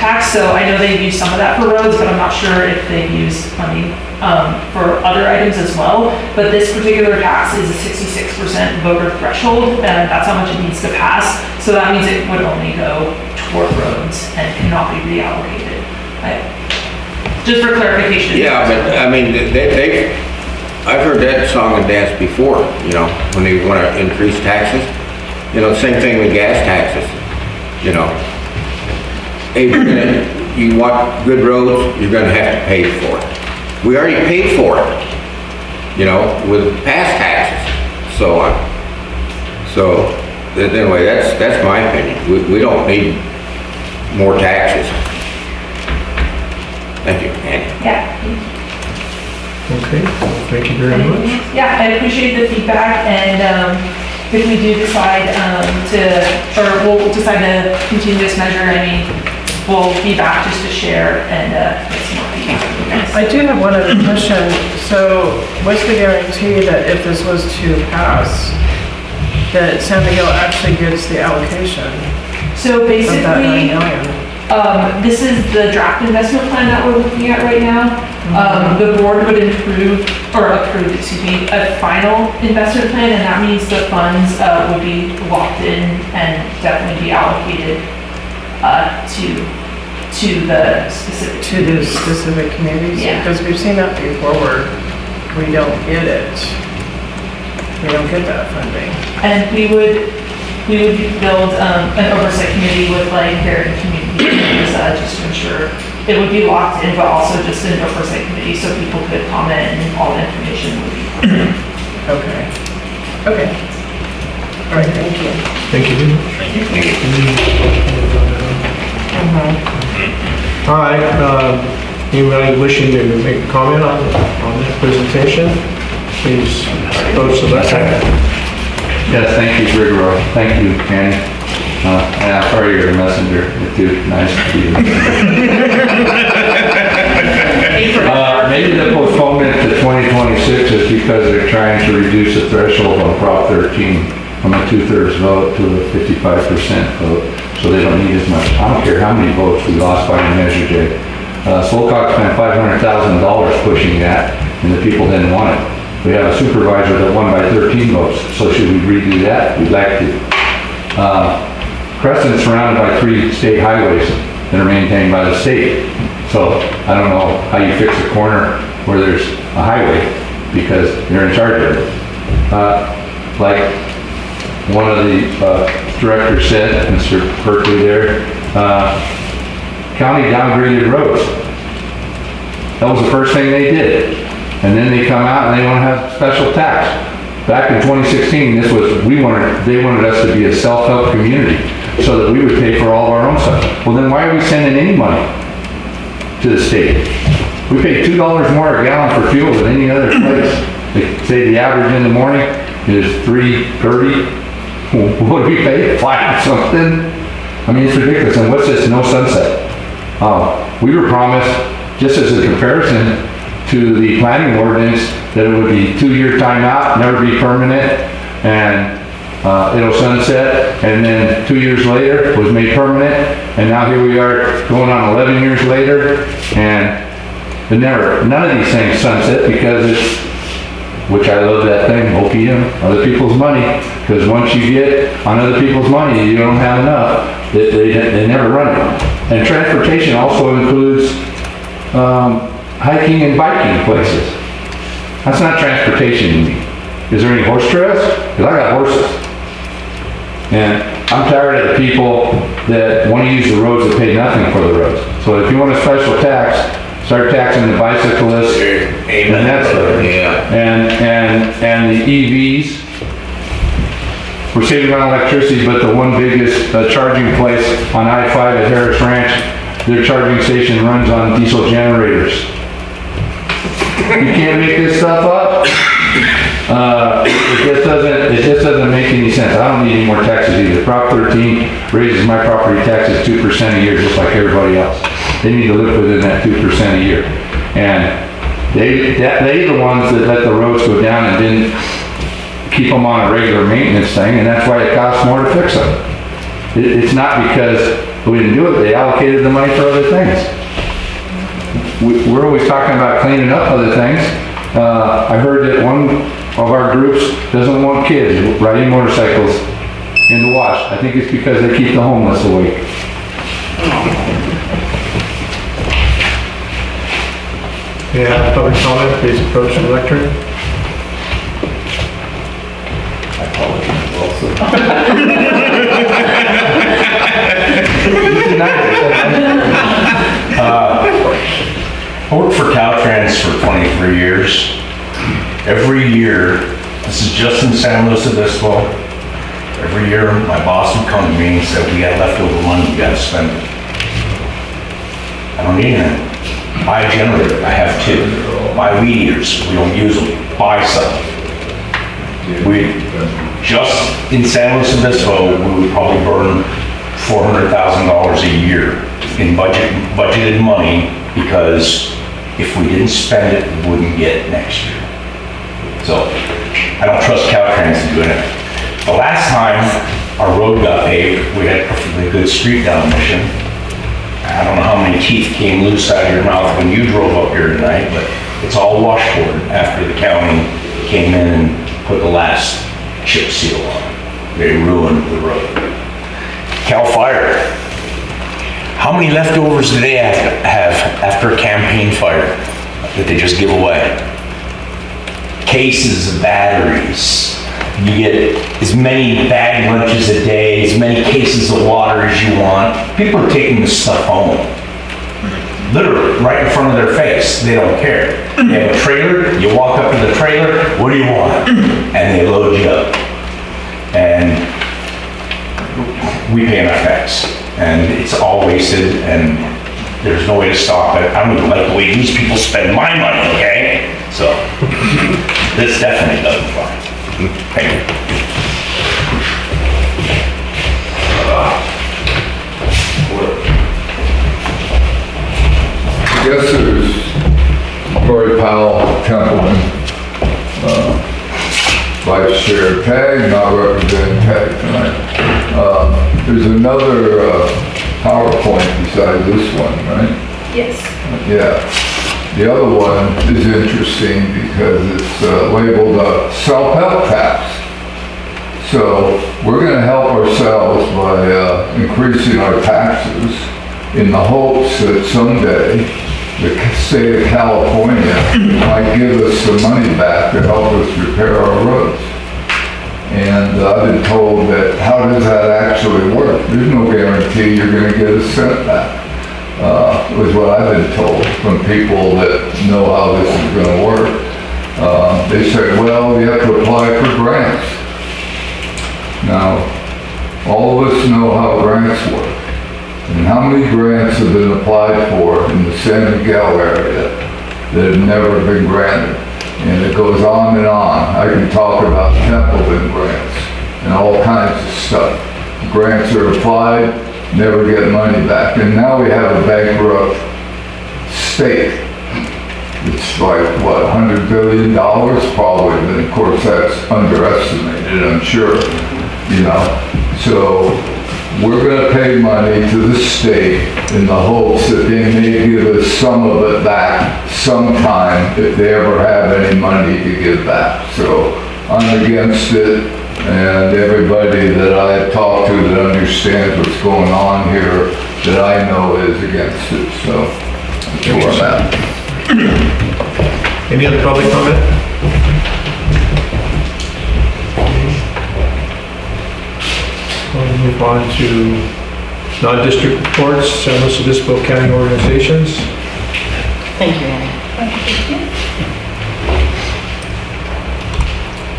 tax, so I know they've used some of that for roads, but I'm not sure if they've used money for other items as well. But this particular tax is a 66% voter threshold, and that's how much it needs to pass. So that means it would only go toward roads and cannot be reallocated. Just for clarification. Yeah, but I mean, I've heard that song and dance before, you know, when they want to increase taxes. You know, same thing with gas taxes, you know. Hey, you want good roads, you're gonna have to pay for it. We already paid for it, you know, with past taxes. So anyway, that's my opinion. We don't need more taxes. Thank you, Annie. Yeah. Okay, well, thank you very much. Yeah, I appreciate the feedback, and if we do decide we'll decide to continue this measure, I mean, we'll be back just to share and get some more feedback from you guys. I do have one other question. So what's the guarantee that if this was to pass, that San Miguel actually gets the allocation So of that basically, 9 million? this is the draft investment plan that we're looking at right now. The board would approve, a final investment plan, and that means the funds would be locked in and definitely be allocated to the specific. To the specific communities? Yeah. Because we've seen that before where we don't get it. We don't get that funding. And we would build an oversight committee with like their community members, just to ensure it would be locked in, but also just an oversight committee so people could comment and all the information would be. Okay. Okay. All right, thank you. Thank you very much. All right, anybody wishing to make a comment on that presentation, please approach the lectern. Yes, thank you, Grigoro. Thank you, Annie. And I'm sorry you're a messenger. It's too nice to be here. Maybe the postponement to 2026 is because they're trying to reduce the threshold on Prop 13 from a 2/3 vote to a 55% vote, so they don't need as much. I don't care how many votes we lost by the measure day. Slowcock spent $500,000 pushing that, and the people didn't want it. We have a supervisor that won by 13 votes, so should we redo that? We'd like to. Crescent's surrounded by 3 state highways that are maintained by the state. So I don't know how you fix a corner where there's a highway because they're in charge of it. Like one of the directors said, Mr. Berkeley there, county downgraded roads. That was the first thing they did. And then they come out and they want to have special tax. Back in 2016, they wanted us to be a self-help community so that we would pay for all of our own stuff. Well, then why are we sending any money to the state? We pay $2 more a gallon for fuel than any other place. They say the average in the morning is $3.30. What do we pay? $5 something? I mean, it's ridiculous. And what's this no sunset? We were promised, just as a comparison to the planning ordinance, that it would be 2-year timeout, never be permanent, and it'll sunset, and then 2 years later it was made permanent, and now here we are going on 11 years later, and none of these things sunset because it's, which I love that thing, OPM, other people's money, because once you get on other people's money, you don't have enough, they never run it. And transportation also includes hiking and biking places. That's not transportation to me. Is there any horse trails? Because I got horses. And I'm tired of the people that want to use the roads that pay nothing for the roads. So if you want a special tax, start taxing the bicyclists. Amen. And that's Yeah. And the EVs. We're saving on electricity, but the one biggest charging place on I-5 at Harris Ranch, their charging station runs on diesel generators. You can't make this stuff up. It just doesn't make any sense. I don't need any more taxes either. Prop 13 raises my property taxes 2% a year, just like everybody else. They need to live within that 2% a year. And they're the ones that let the roads go down and didn't keep them on a regular maintenance thing, and that's why it costs more to fix them. It's not because but we didn't do it, they allocated the money for other things. We're always talking about cleaning up other things. I heard that one of our groups doesn't want kids riding motorcycles in the wash. I think it's because they keep the homeless awake. Yeah, public comment, please approach the lectern. I worked for Caltrans for 23 years. Every year, this is just in San Luis Obispo, every year my boss would come to me and say, we got leftover money, you gotta spend it. I don't need any. Buy a generator, I have 2. Buy weed eaters, we don't use them, buy some. We, just in San Luis Obispo, we would probably burn $400,000 a year in budgeted money, because if we didn't spend it, we wouldn't get it next year. So I don't trust Caltrans to do anything. The last time our road got paved, we had a perfectly good street down Mission. I don't know how many teeth came loose out of your mouth when you drove up here tonight, but it's all washboard after the county came in and put the last chip seal on it. They ruined the road. Cal Fire. How many leftovers do they have after a campaign fire that they just give away? Cases of batteries. You get as many bag lunches a day, as many cases of water as you want. People are taking this stuff home. Literally, right in front of their face. They don't care. They have a trailer, you walk up to the trailer, what do you want? And they load you up. And we pay enough tax. And it's all wasted, and there's no way to stop it. I don't even like the way these people spend my money, okay? So, this definitely doesn't fly. Thank you. I guess there's Cory Powell, Templeman, Vice Chair Tag, not representing Tag tonight. There's another PowerPoint besides this one, right? Yes. Yeah. The other one is interesting because it's labeled a self-help tax. So we're going to help ourselves by increasing our taxes in the hopes that someday the state of California might give us some money back to help us repair our roads. And I've been told that, how does that actually work? There's no guarantee you're going to get a cent back. Was what I've been told from people that know how this is going to work. They say, well, you have to apply for grants. Now, all of us know how grants work. And how many grants have been applied for in the San Miguel area that have never been granted? And it goes on and on. I can talk about Templeton grants and all kinds of stuff. Grants are applied, never get money back. And now we have a bankrupt state. It's like, what, $100 billion probably, and of course that's underestimated, I'm sure, you know. So we're gonna pay money to the state in the hopes that they may give us some of it back sometime if they ever have any money to give back. So I'm against it, and everybody that I have talked to that understands what's going on here that I know is against it. So that's where I'm at. Any other public comment? We'll move on to non-district reports, San Luis Obispo County organizations. Thank you, Annie.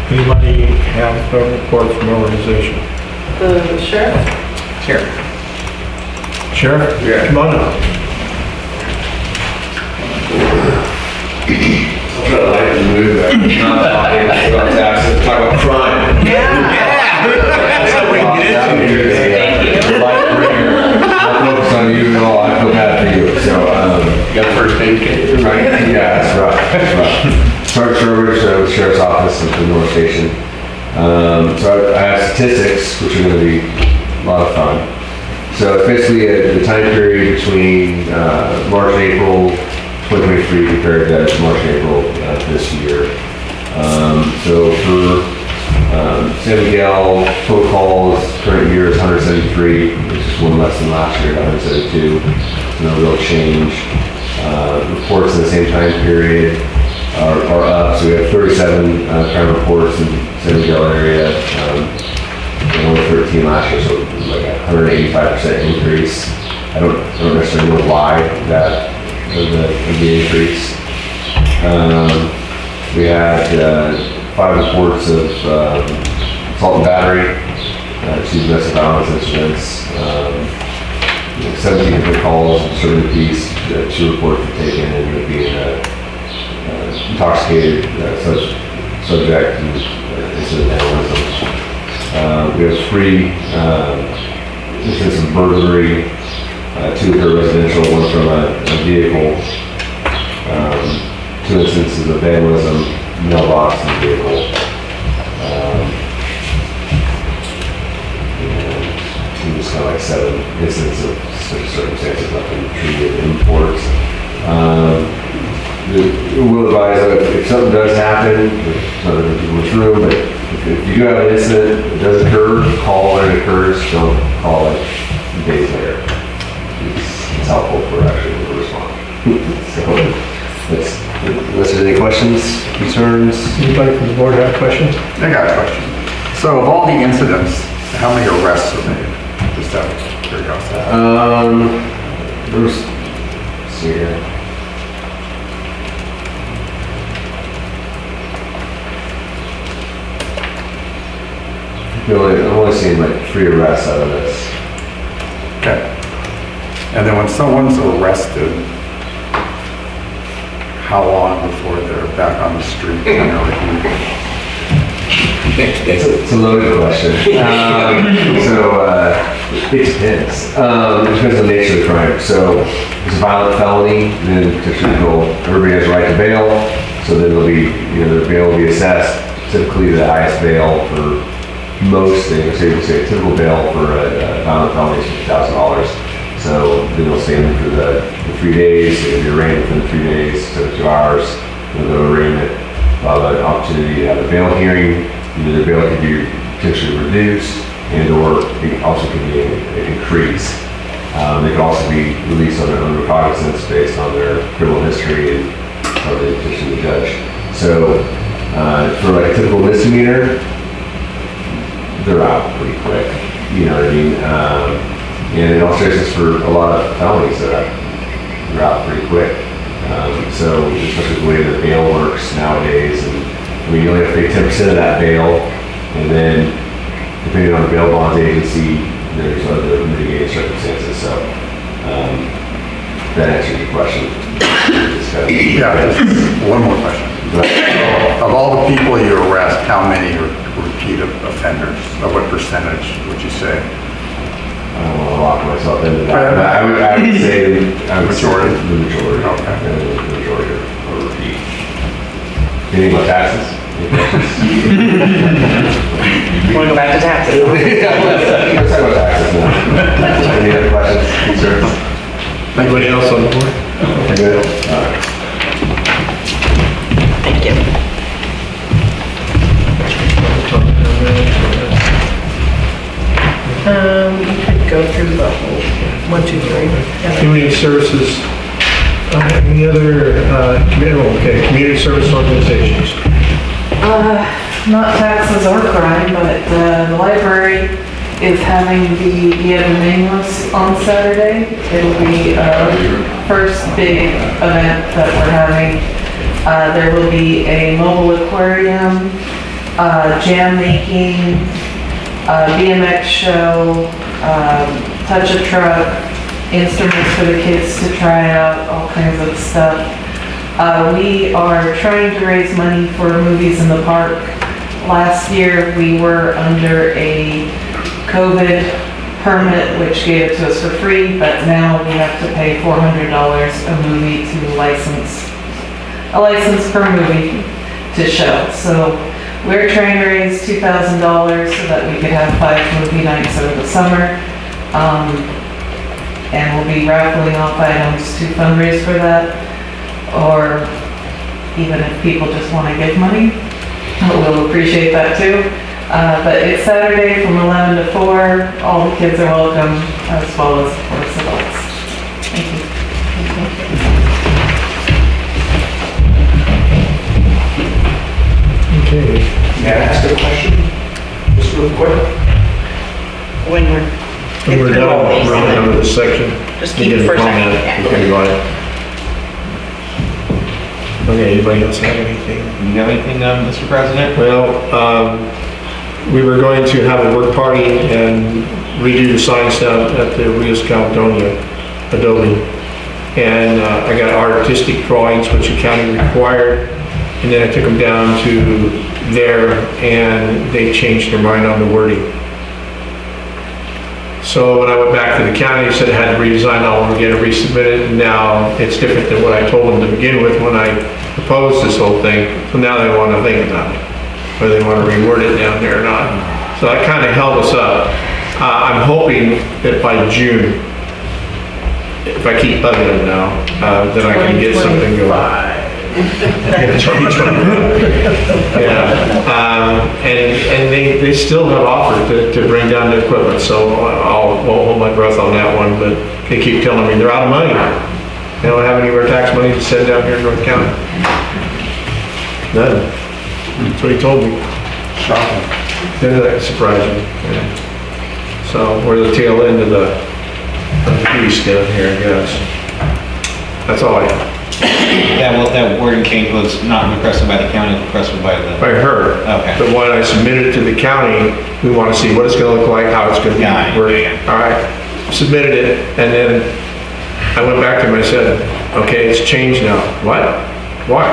Anybody have a report from organization? The sheriff? Sheriff? Yeah. Come on up. I'm trying to lighten the mood back. Talk about crime. That's how we get into it. Thank you. Not focus on you at all, I feel bad for you, so, You got the first aid kit? right, yeah, that's right. Sergeant Sherwood, with Sheriff's Office at the North Station. So I have statistics, which are gonna be a lot of fun. So it's basically the time period between March and April 2023 compared to March and April this year. So for San Miguel, total calls current year is 173, which is one less than last year, 172. No real change. Reports in the same time period are up. So we have 37 crime reports in San Miguel area. And only 13 last year, so like a 185% increase. I don't necessarily know why that the increase. We had 5 reports of assault and battery, 2 domestic violence incidents, 17 different calls, disturbing the peace, 2 reports were taken, and would be intoxicated subject and incident vandalism. We have 3 instances of burglary, 2 occur residential, 1 from a vehicle, 2 instances of vandalism, mailbox and vehicle. And just kind of like 7 instances of such circumstances, nothing treated imports. We'll advise that if something does happen, there's not much room, but if you do have an incident that does occur, call when it occurs, don't call it days later. It's helpful for actually the response. So, unless there's any questions, concerns? Anybody from the board have questions? I got a question. So of all the incidents, how many arrests are made? Just out of curiosity. Let's see here. I'm only seeing like 3 arrests out of this. Okay. And then when someone's arrested, how long before they're back on the street? It's a loaded question. It depends. It depends on the nature of the crime. So if it's a violent felony, then potentially everybody has a right to bail. So then there'll be, their bail will be assessed. Typically the highest bail for most things, so you can say a typical bail for a violent felony is $50,000. So then they'll stay in for the 3 days, they'll be arraigned within 3 days, 72 hours. They'll go to arraignment, they'll have an opportunity to have a bail hearing. Either their bail could be potentially reduced and or it also could be increased. They could also be released on their own recognizance based on their criminal history and how they petition the judge. So for like a typical misdemeanor, they're out pretty quick, you know what I mean? And in all seriousness, for a lot of felonies, they're out pretty quick. So especially the way the bail works nowadays, and I mean, you only have to pay 10% of that bail, and then depending on the bail bonds agency, there's other mitigating circumstances. So that answers your question. Yeah, just one more question. Of all the people you arrest, how many are repeat offenders? Or what percentage would you say? I don't want to lock myself into that. But I would say Majority? The majority. Okay. The majority are repeat. Anything about taxes? Want to go back to taxes? Let's talk about taxes now. Any other questions, concerns? Anybody else on the board? Good. All right. Thank you. You could go through the whole 1, 2, 3. Yeah. Community services, any other, community service organizations? Not taxes or crime, but the library is having the Dia de Nameless on Saturday. It'll be our first big event that we're having. There will be a mobile aquarium, jam making, BMX show, touch a truck, instruments for the kids to try out, all kinds of stuff. We are trying to raise money for movies in the park. Last year, we were under a COVID permit, which gave it to us for free, but now we have to pay $400 a movie to license, a license per movie to show. So we're trying to raise $2,000 so that we could have 5 movie nights over the summer. and we'll be raffling off items to fundraise for that, or even if people just want to give money, we'll appreciate that too. But it's Saturday from 11 to 4. All the kids are welcome, as well as, of course, adults. Thank you. Okay. May I ask a question? Just real quick? When we're. And we're done, we're done with this section. Just You keep get it a for a comment. second. Okay, go ahead. Okay, anybody else have anything? You have anything, Mr. President? Well, we were going to have a work party and redo the signs down at the Rios Caledonia Adobe. And I got artistic drawings, which the county required. And then I took them down to there and they changed their mind on the wording. So when I went back to the county, they said I had to redesign all over again and resubmit it. And now it's different than what I told them to begin with when I proposed this whole thing. So now they want to think about it, whether they want to reword it down there or not. So that kind of held us up. I'm hoping that by June, if I keep bugging them now, then I can get something going. And they still have offered to bring down the equipment, so won't hold my breath on that one, but they keep telling me they're out of money. They don't have anywhere tax money to send down here in North County. None. That's what he told me. Shocking. That surprised me. Yeah. So we're the tail end of the beast down here, I guess. That's all I have. That wording change was not requested by the county, it was requested by the... By her. Okay. But when I submitted it to the county, we want to see what it's going to look like, how it's going to be Yeah, working. yeah. All right. Submitted it, and then I went back to him and I said, okay, it's changed now. What? Why?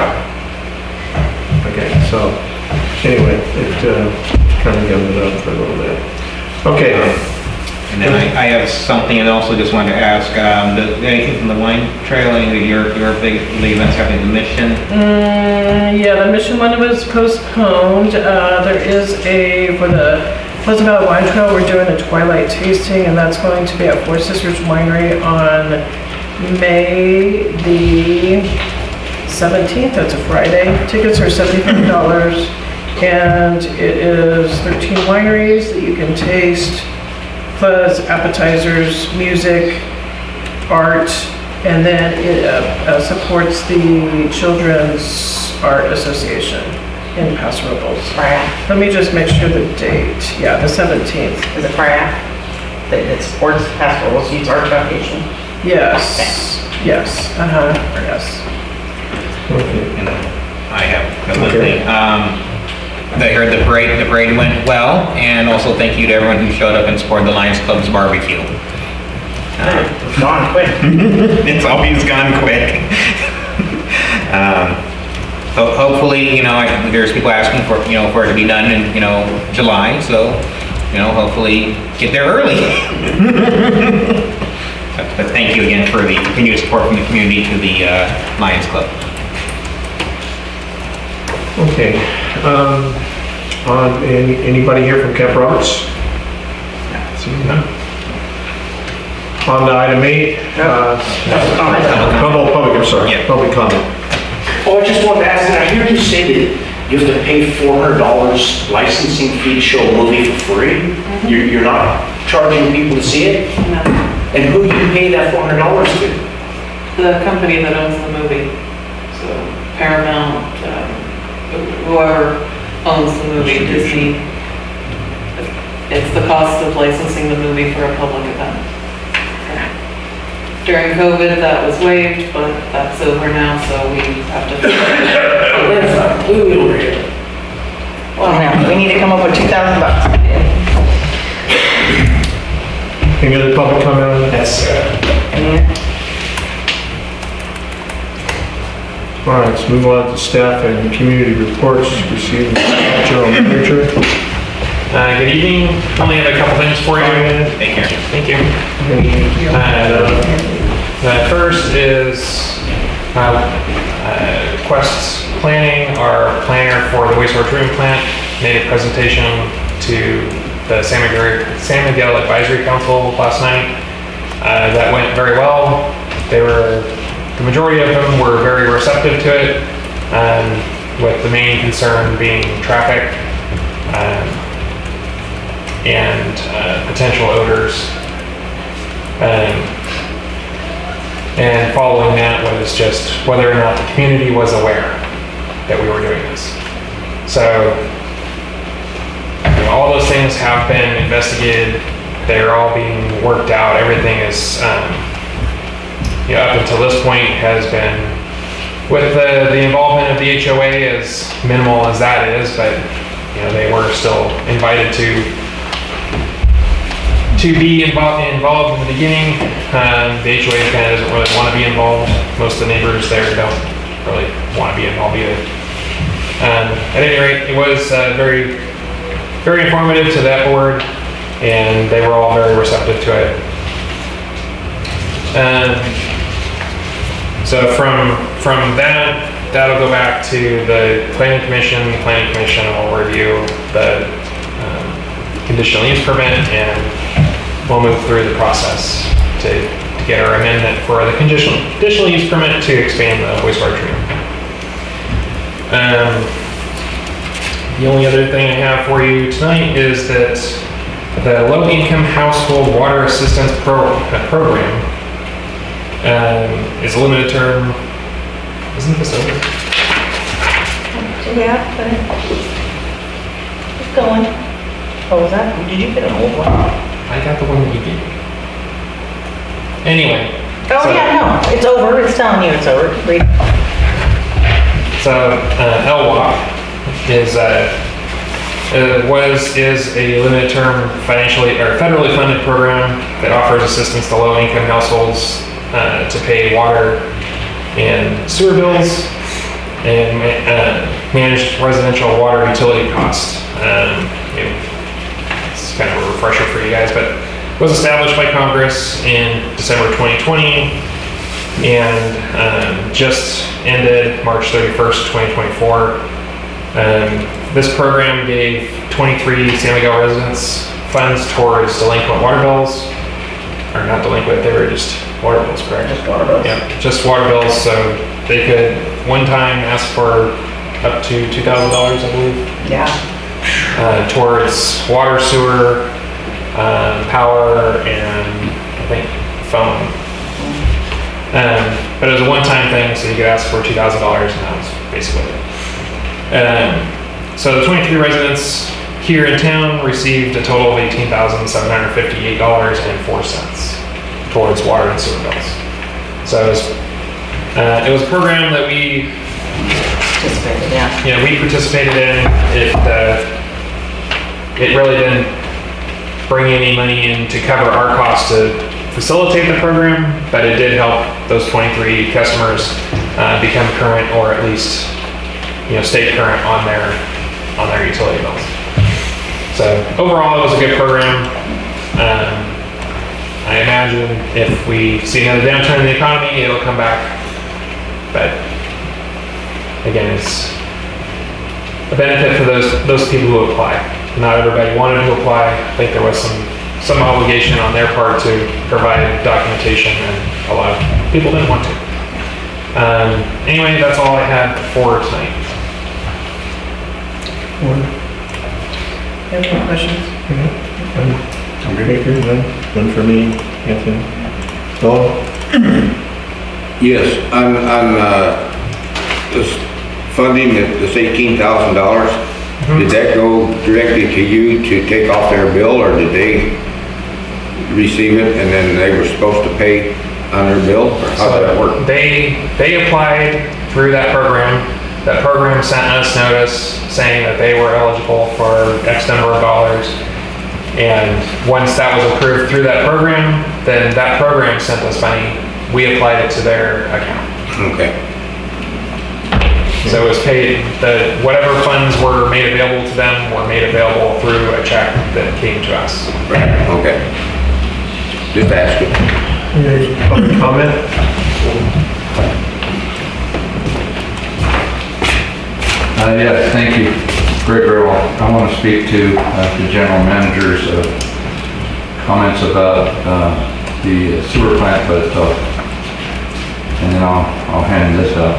Okay, so anyway, it kind of gummed it up for a little bit. Okay. And then I have something, and also just wanted to ask, anything from the wine trail, any of your big events happening in the Mission? Yeah, the Mission one was postponed. There is for the Pleasant Valley Wine Trail, we're doing a twilight tasting, and that's going to be at Four Sisters Winery on May the 17th. That's a Friday. Tickets are $75, and it is 13 wineries that you can taste, plus appetizers, music, art, and then it supports the Children's Art Association in Paso Robles. Let me just make sure the date. Yeah, the 17th. Is it FRIAC? That supports Pastoral Youth Art Foundation? Yes, yes, yes. And I have one thing. I heard the parade went well, and also thank you to everyone who showed up and supported the Lions Club's barbecue. It's gone quick. It's always gone quick. Hopefully, there's people asking for it to be done in, July, so, hopefully get there early. But thank you again for the continued support from the community to the Lions Club. Okay. Anybody here from Camp Roberts? Seeing none. On to item 8. Public, I'm sorry. Yeah. Public comment. Oh, I just wanted to ask, did I hear you say that you have to pay $400 licensing fee to show a movie for free? You're not charging people to see it? No. And who do you pay that $400 to? The company that owns the movie, so Paramount, whoever owns the movie, Disney. It's the cost of licensing the movie for a public event. During COVID, that was waived, but that's over now, so we have to. Where's that movie over here? Well, now, we need to come up with $2,000. Any other public comment on that? That's, All right, let's move on to staff and community reports received from the general manager. Good evening. Only have a couple things for you. Take care. Thank you. The first is Quest's Planning. Our planner for the wastewater treatment plant made a presentation to the San Miguel Advisory Council last night. That went very well. The majority of them were very receptive to it, with the main concern being traffic and potential odors. And following that was just whether or not the community was aware that we were doing this. So, all those things have been investigated. They're all being worked out. Everything is, up until this point has been, with the involvement of the HOA, as minimal as that is, but they were still invited to be involved in the beginning. The HOA kind of doesn't really want to be involved. Most of the neighbors there don't really want to be involved either. At any rate, it was very, very informative to that board, and they were all very receptive to it. So from that'll go back to the Planning Commission. The Planning Commission will review the conditional use permit, and we'll move through the process to get our amendment for the conditional use permit to expand the wastewater treatment plant. The only other thing I have for you tonight is that the low-income household water assistance program is a limited term. Isn't this over? Yeah, but keep going. Oh, was that, did you get an old one? I got the one that you gave me. Anyway. Oh, so, yeah, no, it's over, it's telling you it's over. Read. So, LWAP is a limited term federally funded program that offers assistance to low-income households to pay water and sewer bills and manage residential water utility costs. It's kind of a refresher for you guys, but it was established by Congress in December 2020 and just ended March 31st, 2024. This program gave 23 San Miguel residents funds towards delinquent water bills. Or not delinquent, they were just water bills, correct? Just water bills. Yeah, just water bills, so they could one time ask for up to $2,000, I believe. Yeah. Towards water, sewer, power, and I think phone. But it was a one-time thing, so you could ask for $2,000, and that was basically it. So the 23 residents here in town received a total of $18,758.04 towards water and sewer bills. So it was a program that we participated, yeah. We participated in. It really didn't bring any money in to cover our costs to facilitate the program, but it did help those 23 customers become current, or at least stay current on their utility bills. So overall, it was a good program. I imagine if we see another downturn in the economy, it'll come back. But again, it's a benefit for those people who apply. Not everybody wanted to apply. I think there was some obligation on their part to provide documentation, and a lot of people didn't want to. Anyway, that's all I had for tonight. Any more questions? I'm good. None for me, Anthony. Dawn? Yes, on this funding, this $18,000, did that go directly to you to take off their bill, or did they receive it and then they were supposed to pay on their bill, or how did that work? They applied through that program. That program sent us notice saying that they were eligible for X number of dollars. And once that was approved through that program, then that program sent us money. We applied it to their account. Okay. So it was paid, whatever funds were made available to them were made available through a check that came to us. Right, okay. Just asking. Any comment? Yes, thank you. Very well. I want to speak to the general manager's comments about the sewer plant by itself. And then I'll hand this up.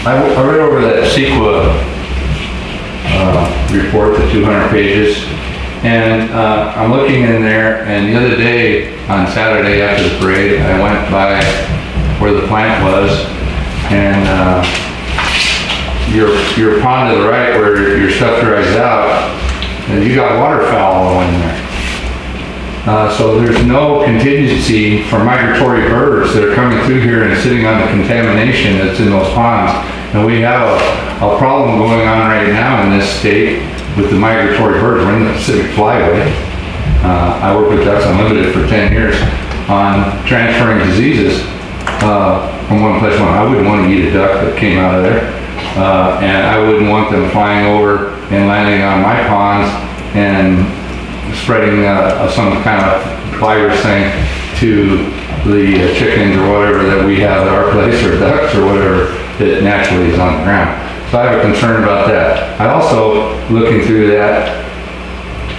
I read over that CEQA report, the 200 pages, and I'm looking in there, and the other day, on Saturday after the parade, I went by where the plant was, and your pond to the right where your stuff dries out, and you got waterfowl all in there. So there's no contingency for migratory birds that are coming through here and sitting on the contamination that's in those ponds. And we have a problem going on right now in this state with the migratory birds. We're in the Pacific Flyway. I worked with Ducks Unlimited for 10 years on transferring diseases from one place to another. I wouldn't want to eat a duck that came out of there. And I wouldn't want them flying over and landing on my ponds and spreading some kind of virus thing to the chickens or whatever that we have at our place, or ducks or whatever that naturally is on the ground. So I have a concern about that. I also, looking through that,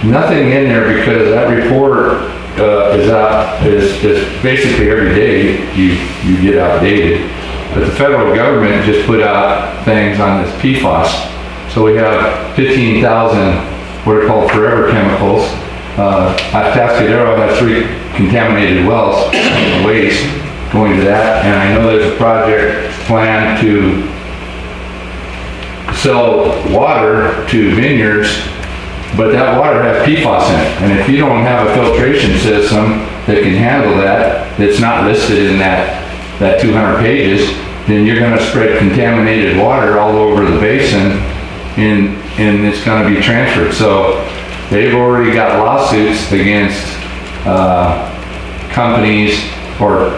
nothing in there, because that report is basically every day you get outdated. But the federal government just put out things on this PFAS. So we have 15,000 what are called forever chemicals. Atascadero has 3 contaminated wells and waste going to that. And I know there's a project planned to sell water to vineyards, but that water has PFAS in it. And if you don't have a filtration system that can handle that, that's not listed in that 200 pages, then you're going to spread contaminated water all over the basin, and it's going to be transferred. So they've already got lawsuits against companies or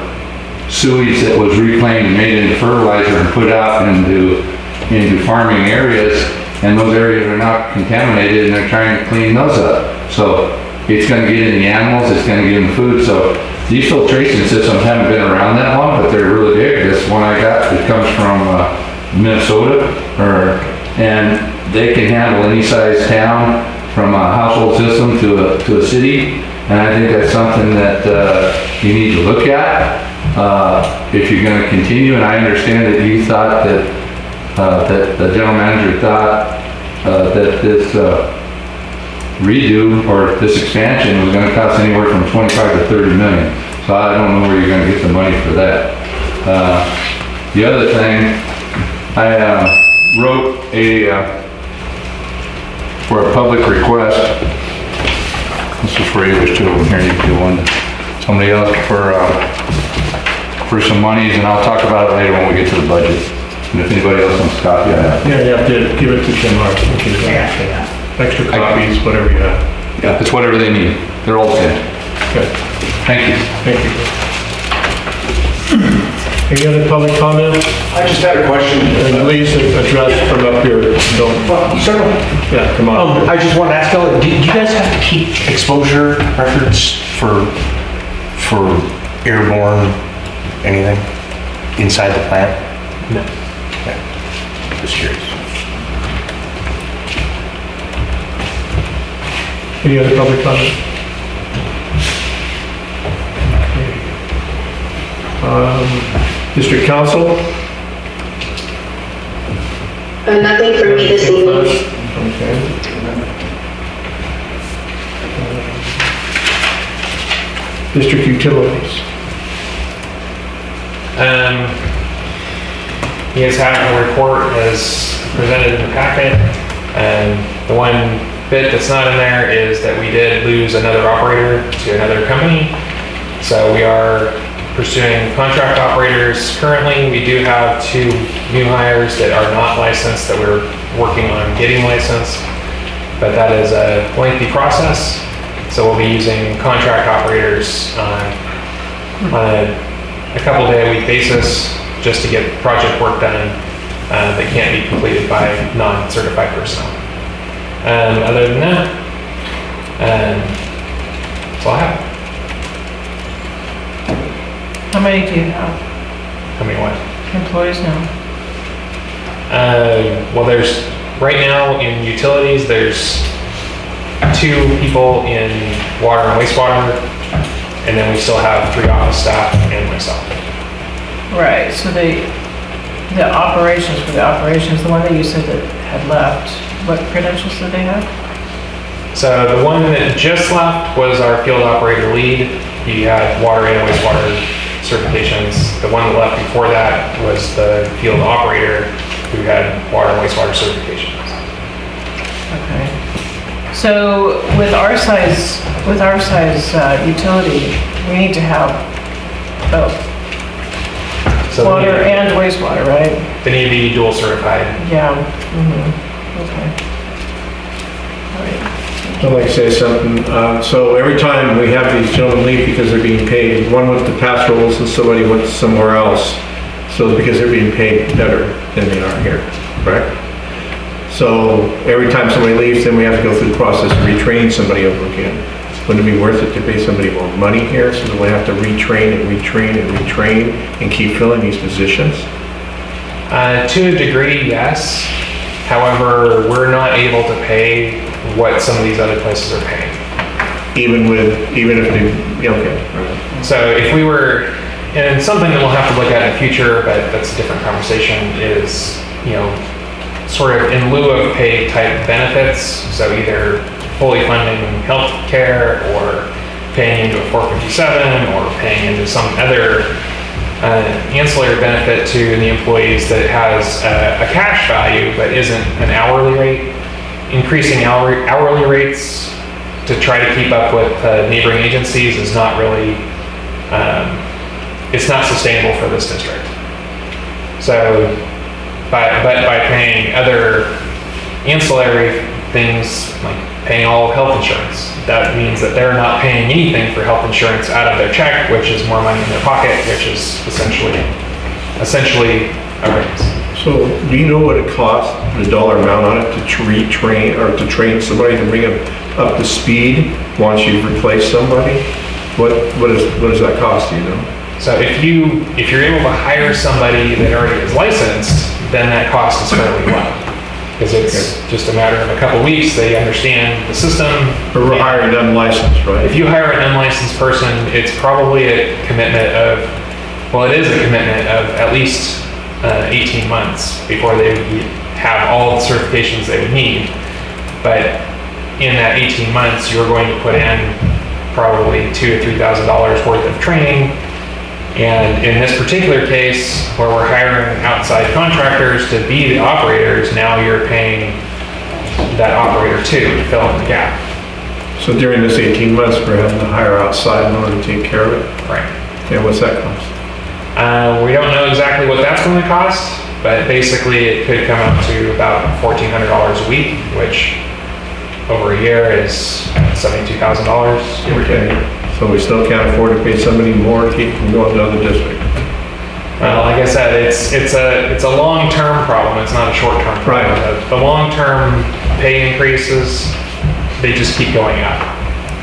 sewage that was reclaimed and made into fertilizer and put out into farming areas, and those areas are not contaminated, and they're trying to clean those up. So it's going to get in the animals, it's going to get in the food. So these filtration systems haven't been around that long, but they're really big. This one I got, it comes from Minnesota, and they can handle any size town, from a household system to a city. And I think that's something that you need to look at if you're going to continue. And I understand that you thought that the general manager thought that this redo or this expansion was going to cost anywhere from 25 to 30 million. So I don't know where you're going to get the money for that. The other thing, I wrote for a public request. This is for you. There's 2 of them here. You can do one to somebody else for some monies, and I'll talk about it later when we get to the budget. And if anybody else wants a copy, I have. Yeah, you have to give it to Jim Hart. Extra copies, whatever you have. Yeah, it's whatever they need. They're all 10. Good. Thank you. Thank you. Any other public comment? I just had a question. And please address from up here. Certainly. Yeah, come on. I just wanted to ask, do you guys have to keep exposure records for airborne anything inside the plant? No. Okay. Just curious. Any other public comment? District Council? Nothing for me this evening. Okay. District Utilities? You guys have a report as presented in the packet, and the one bit that's not in there is that we did lose another operator to another company. So we are pursuing contract operators currently. We do have 2 new hires that are not licensed that we're working on getting licensed, but that is a lengthy process. So we'll be using contract operators on a couple day a week basis just to get project work done that can't be completed by non-certified personnel. Other than that, that's all I have. How many do you have? How many what? Employees now? Well, there's, right now in utilities, there's 2 people in water and wastewater, And then we still have 3 office staff and myself. Right, so the operations, the one that you said that had left, what credentials did they have? So the one that just left was our field operator lead. He had water and wastewater certifications. The one that left before that was the field operator who had water and wastewater certifications. Okay. So with our size utility, we need to have both. So Water and wastewater, right? they need to be dual certified. Yeah. Okay. All right. I'd like to say something. So every time we have these gentlemen leave because they're being paid, one went to pastorals and somebody went somewhere else. So because they're being paid better than they are here, correct? So every time somebody leaves, then we have to go through the process of retraining somebody over again. Wouldn't it be worth it to pay somebody more money here so that we have to retrain and keep filling these positions? To a degree, yes. However, we're not able to pay what some of these other places are paying. Even if they, okay. So if we were, and something that we'll have to look at in the future, but that's a different conversation, is, sort of in lieu of pay type benefits. So either fully funding health care or paying into a 457 or paying into some other ancillary benefit to the employees that has a cash value but isn't an hourly rate. Increasing hourly rates to try to keep up with neighboring agencies is not really, it's not sustainable for this district. So, but by paying other ancillary things, like paying all of health insurance, that means that they're not paying anything for health insurance out of their check, which is more money in their pocket, which is essentially a raise. So do you know what it costs, the dollar amount on it to retrain or to train somebody to bring them up to speed once you've replaced somebody? What does that cost, do you know? So if you're able to hire somebody that already is licensed, then that cost is fairly low. Because it's just a matter of a couple weeks, they understand the system. But we're hiring an unlicensed, right? If you hire an unlicensed person, it's probably a commitment of, well, it is a commitment of at least 18 months before they would have all the certifications they would need. But in that 18 months, you're going to put in probably $2,000 to $3,000 worth of training. And in this particular case, where we're hiring outside contractors to be the operators, now you're paying that operator too to fill in the gap. So during this 18 months, we're having to hire outside in order to take care of it? Right. Okay, what's that cost? We don't know exactly what that's going to cost, but basically it could come up to about $1,400 a week, which over a year is $72,000. Okay, so we still can't afford to pay somebody more to keep from going to other districts? Well, like I said, it's a long-term problem. It's not a short-term problem. Right. The long-term pay increases, they just keep going up.